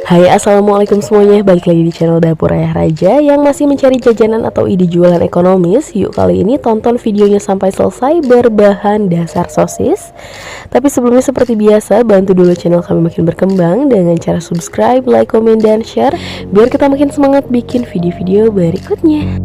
Hai, assalamualaikum semuanya. Balik lagi di channel Dapur Ayah Raja yang masih mencari jajanan atau ide jualan ekonomis. Yuk kali ini tonton videonya sampai selesai berbahan dasar sosis. Tapi sebelumnya seperti biasa, bantu dulu channel kami makin berkembang dengan cara subscribe, like, komen, dan share biar kita makin semangat bikin video-video berikutnya.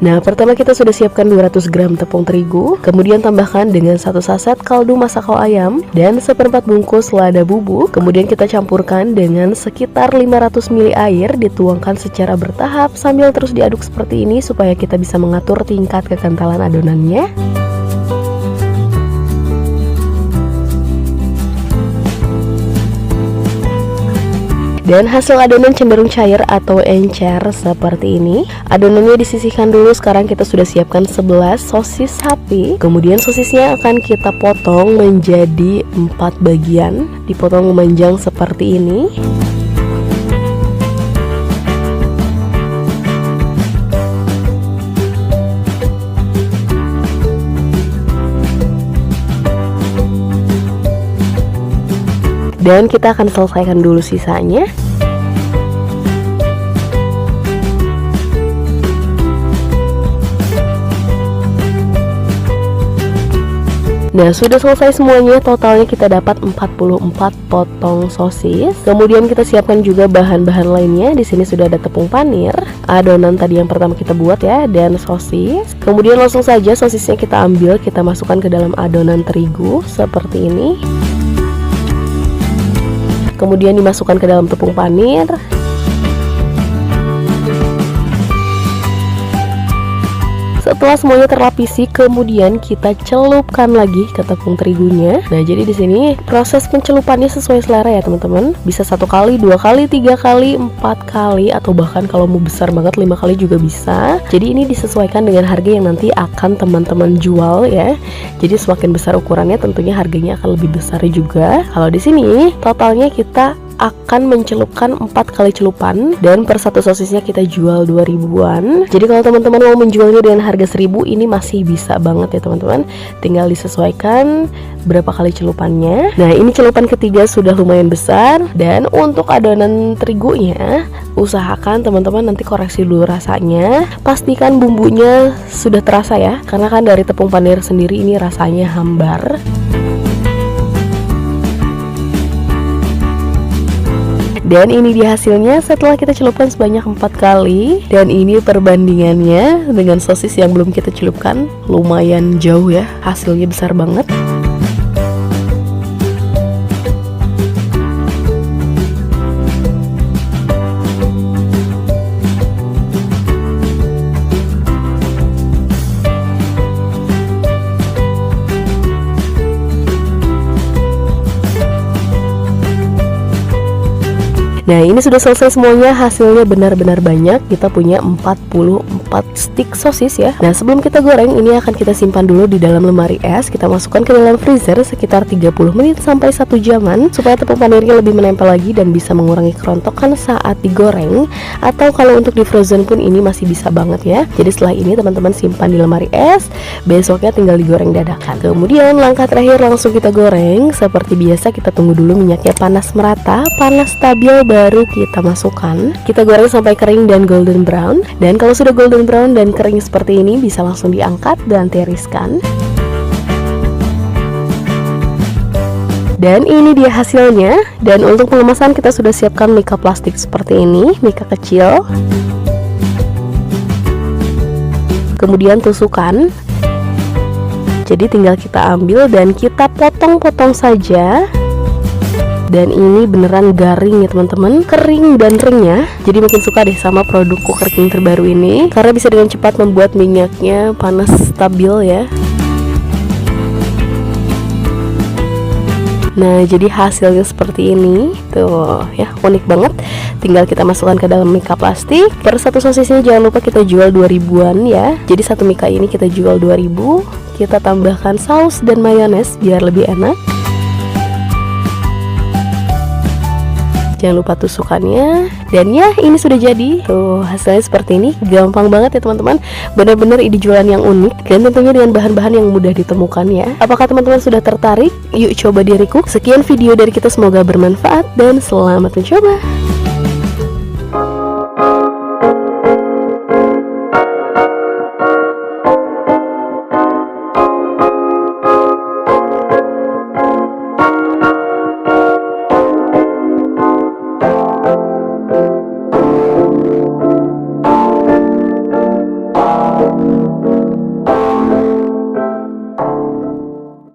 Nah, pertama kita sudah siapkan 200 gram tepung terigu, kemudian tambahkan dengan 1 saset kaldu masako ayam dan seperempat bungkus lada bubuk. Kemudian kita campurkan dengan sekitar 500 ml air, dituangkan secara bertahap sambil terus diaduk seperti ini supaya kita bisa mengatur tingkat kekentalan adonannya. Dan hasil adonan cenderung cair atau encer seperti ini. Adonannya disisihkan dulu. Sekarang kita sudah siapkan 11 sosis sapi. Kemudian sosisnya akan kita potong menjadi 4 bagian, dipotong memanjang seperti ini. Dan kita akan selesaikan dulu sisanya. Nah, sudah selesai semuanya. Totalnya kita dapat 44 potong sosis. Kemudian kita siapkan juga bahan-bahan lainnya. Di sini sudah ada tepung panir, adonan tadi yang pertama kita buat ya, dan sosis. Kemudian langsung saja sosisnya kita ambil, kita masukkan ke dalam adonan terigu seperti ini. Kemudian dimasukkan ke dalam tepung panir. Setelah semuanya terlapisi, kemudian kita celupkan lagi ke tepung terigunya. Nah, jadi di sini proses pencelupannya sesuai selera ya teman-teman. Bisa 1 kali, 2 kali, 3 kali, 4 kali, atau bahkan kalau mau besar banget 5 kali juga bisa. Jadi ini disesuaikan dengan harga yang nanti akan teman-teman jual ya. Jadi semakin besar ukurannya tentunya harganya akan lebih besar juga. Kalau di sini totalnya kita akan mencelupkan 4 kali celupan, dan per satu sosisnya kita jual 2000-an. Jadi kalau teman-teman mau menjualnya dengan harga 1000, ini masih bisa banget ya teman-teman. Tinggal disesuaikan berapa kali celupannya. Nah, ini celupan ketiga sudah lumayan besar. Dan untuk adonan terigunya, usahakan teman-teman nanti koreksi dulu rasanya. Pastikan bumbunya sudah terasa ya, karena kan dari tepung panir sendiri ini rasanya hambar. Dan ini dia hasilnya setelah kita celupkan sebanyak 4 kali. Dan ini perbandingannya dengan sosis yang belum kita celupkan, lumayan jauh ya, hasilnya besar banget. Nah, ini sudah selesai semuanya. Hasilnya benar-benar banyak. Kita punya 44 stick sosis ya. Nah, sebelum kita goreng, ini akan kita simpan dulu di dalam lemari es. Kita masukkan ke dalam freezer sekitar 30 menit sampai 1 jaman supaya tepung panirnya lebih menempel lagi dan bisa mengurangi kerontokan saat digoreng. Atau kalau untuk di frozen pun ini masih bisa banget ya. Jadi setelah ini teman-teman simpan di lemari es, besoknya tinggal digoreng dadakan. Kemudian langkah terakhir langsung kita goreng. Seperti biasa kita tunggu dulu minyaknya panas merata, panas stabil, baru kita masukkan. Kita goreng sampai kering dan golden brown. Dan kalau sudah golden brown dan kering seperti ini, bisa langsung diangkat dan tiriskan. Dan ini dia hasilnya. Dan untuk pengemasan kita sudah siapkan mika plastik seperti ini, mika kecil. Kemudian tusukan. Jadi tinggal kita ambil dan kita potong-potong saja. Dan ini beneran garing ya teman-teman, kering dan renyah. Jadi makin suka deh sama produk cooker king terbaru ini, karena bisa dengan cepat membuat minyaknya panas stabil ya. Nah, jadi hasilnya seperti ini. Tuh ya, unik banget. Tinggal kita masukkan ke dalam mika plastik. Per satu sosisnya jangan lupa kita jual 2000-an ya. Jadi satu mika ini kita jual 2000. Kita tambahkan saus dan mayones biar lebih enak. Jangan lupa tusukannya. Dan ya, ini sudah jadi. Tuh, hasilnya seperti ini. Gampang banget ya teman-teman. Benar-benar ide jualan yang unik dan tentunya dengan bahan-bahan yang mudah ditemukan ya. Apakah teman-teman sudah tertarik? Yuk coba diriku. Sekian video dari kita, semoga bermanfaat dan selamat mencoba.